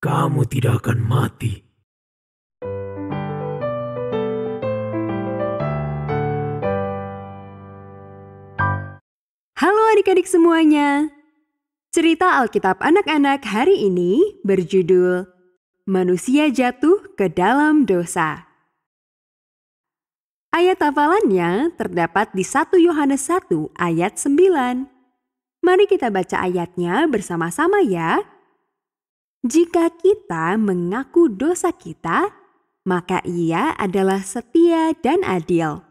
Kamu tidak akan mati. Halo adik-adik semuanya. Cerita Alkitab anak-anak hari ini berjudul Manusia Jatuh ke Dalam Dosa. Ayat hafalannya terdapat di 1 Yohanes 1 ayat 9. Mari kita baca ayatnya bersama-sama ya. Jika kita mengaku dosa kita, maka Ia adalah setia dan adil,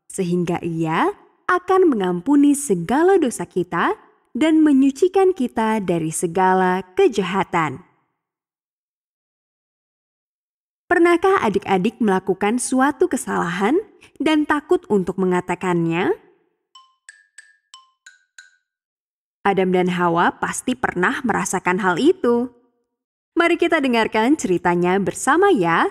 sehingga Ia akan mengampuni segala dosa kita dan menyucikan kita dari segala kejahatan. Pernahkah adik-adik melakukan suatu kesalahan dan takut untuk mengatakannya? Adam dan Hawa pasti pernah merasakan hal itu. Mari kita dengarkan ceritanya bersama ya.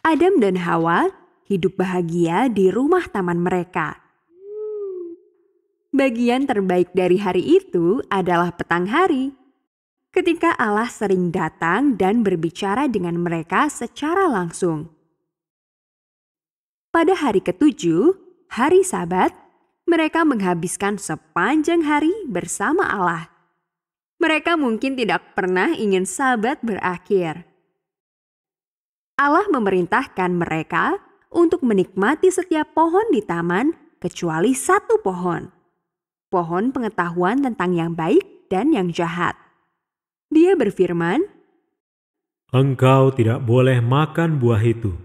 Adam dan Hawa hidup bahagia di rumah taman mereka. Bagian terbaik dari hari itu adalah petang hari, ketika Allah sering datang dan berbicara dengan mereka secara langsung. Pada hari ke-7, hari Sabat, mereka menghabiskan sepanjang hari bersama Allah. Mereka mungkin tidak pernah ingin Sabat berakhir. Allah memerintahkan mereka untuk menikmati setiap pohon di taman kecuali satu pohon. Pohon pengetahuan tentang yang baik dan yang jahat. Dia berfirman, Engkau tidak boleh makan buah itu.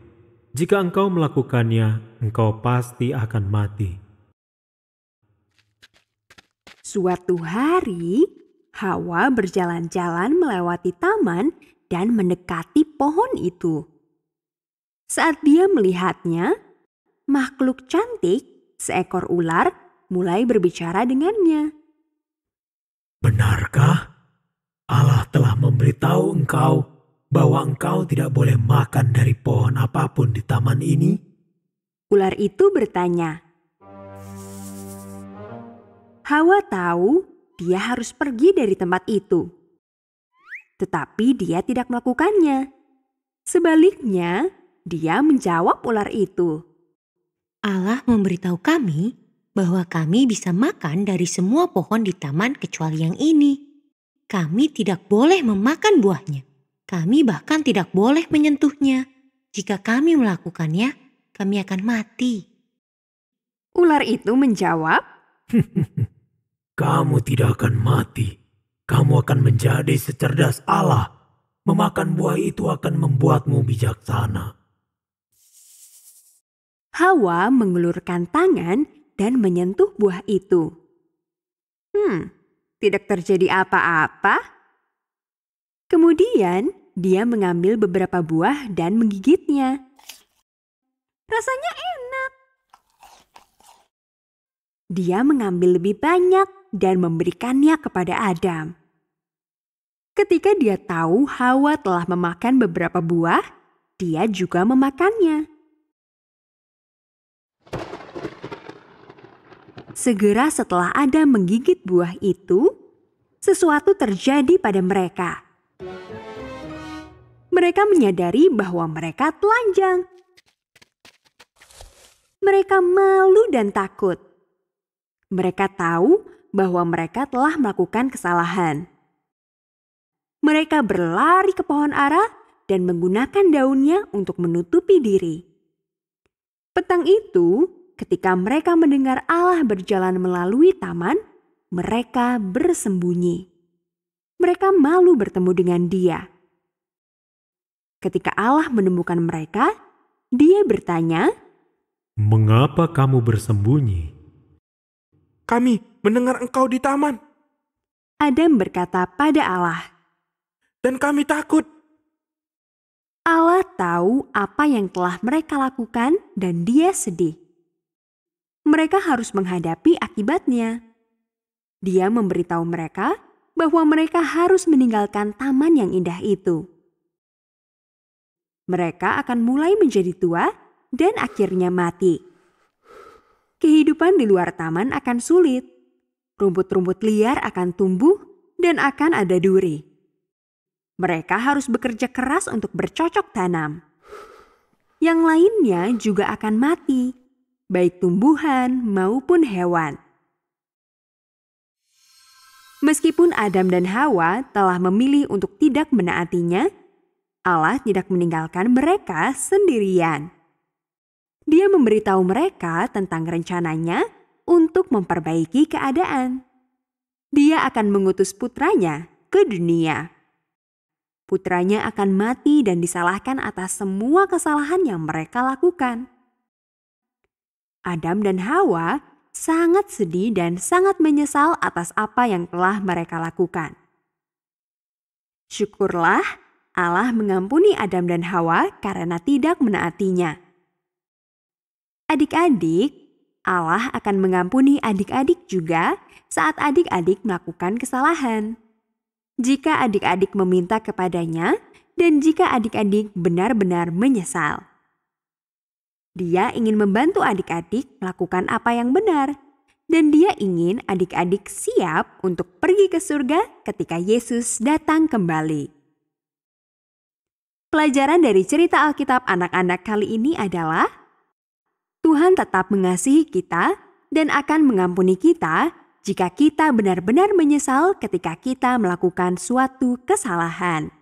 Jika engkau melakukannya, engkau pasti akan mati. Suatu hari, Hawa berjalan-jalan melewati taman dan mendekati pohon itu. Saat dia melihatnya, makhluk cantik, seekor ular, mulai berbicara dengannya. Benarkah Allah telah memberitahu engkau bahwa engkau tidak boleh makan dari pohon apapun di taman ini? Ular itu bertanya. Hawa tahu dia harus pergi dari tempat itu. Tetapi dia tidak melakukannya. Sebaliknya, dia menjawab ular itu. Allah memberitahu kami bahwa kami bisa makan dari semua pohon di taman kecuali yang ini. Kami tidak boleh memakan buahnya. Kami bahkan tidak boleh menyentuhnya. Jika kami melakukannya, kami akan mati. Ular itu menjawab, Kamu tidak akan mati. Kamu akan menjadi secerdas Allah. Memakan buah itu akan membuatmu bijaksana. Hawa mengulurkan tangan dan menyentuh buah itu. Tidak terjadi apa-apa. Kemudian dia mengambil beberapa buah dan menggigitnya. Rasanya enak. Dia mengambil lebih banyak dan memberikannya kepada Adam. Ketika dia tahu Hawa telah memakan beberapa buah, dia juga memakannya. Segera setelah Adam menggigit buah itu, sesuatu terjadi pada mereka. Mereka menyadari bahwa mereka telanjang. Mereka malu dan takut. Mereka tahu bahwa mereka telah melakukan kesalahan. Mereka berlari ke pohon ara dan menggunakan daunnya untuk menutupi diri. Petang itu, ketika mereka mendengar Allah berjalan melalui taman, mereka bersembunyi. Mereka malu bertemu dengan Dia. Ketika Allah menemukan mereka, Dia bertanya, Mengapa kamu bersembunyi? Kami mendengar engkau di taman, Adam berkata pada Allah. dan kami takut. Allah tahu apa yang telah mereka lakukan dan Dia sedih. Mereka harus menghadapi akibatnya. Dia memberitahu mereka bahwa mereka harus meninggalkan taman yang indah itu. Mereka akan mulai menjadi tua dan akhirnya mati. Kehidupan di luar taman akan sulit. Rumput-rumput liar akan tumbuh dan akan ada duri. Mereka harus bekerja keras untuk bercocok tanam. Yang lainnya juga akan mati, baik tumbuhan maupun hewan. Meskipun Adam dan Hawa telah memilih untuk tidak menaatinya, Allah tidak meninggalkan mereka sendirian. Dia memberitahu mereka tentang rencananya untuk memperbaiki keadaan. Dia akan mengutus putranya ke dunia. Putranya akan mati dan disalahkan atas semua kesalahan yang mereka lakukan. Adam dan Hawa sangat sedih dan sangat menyesal atas apa yang telah mereka lakukan. Syukurlah Allah mengampuni Adam dan Hawa karena tidak menaatinya. Adik-adik, Allah akan mengampuni adik-adik juga saat adik-adik melakukan kesalahan. Jika adik-adik meminta kepadanya dan jika adik-adik benar-benar menyesal. Dia ingin membantu adik-adik melakukan apa yang benar. Dan dia ingin adik-adik siap untuk pergi ke surga ketika Yesus datang kembali. Pelajaran dari cerita Alkitab anak-anak kali ini adalah Tuhan tetap mengasihi kita dan akan mengampuni kita jika kita benar-benar menyesal ketika kita melakukan suatu kesalahan.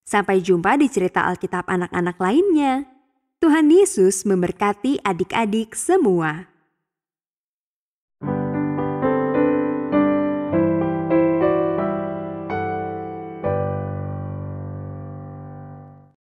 Sampai jumpa di cerita Alkitab anak-anak lainnya. Tuhan Yesus memberkati adik-adik semua.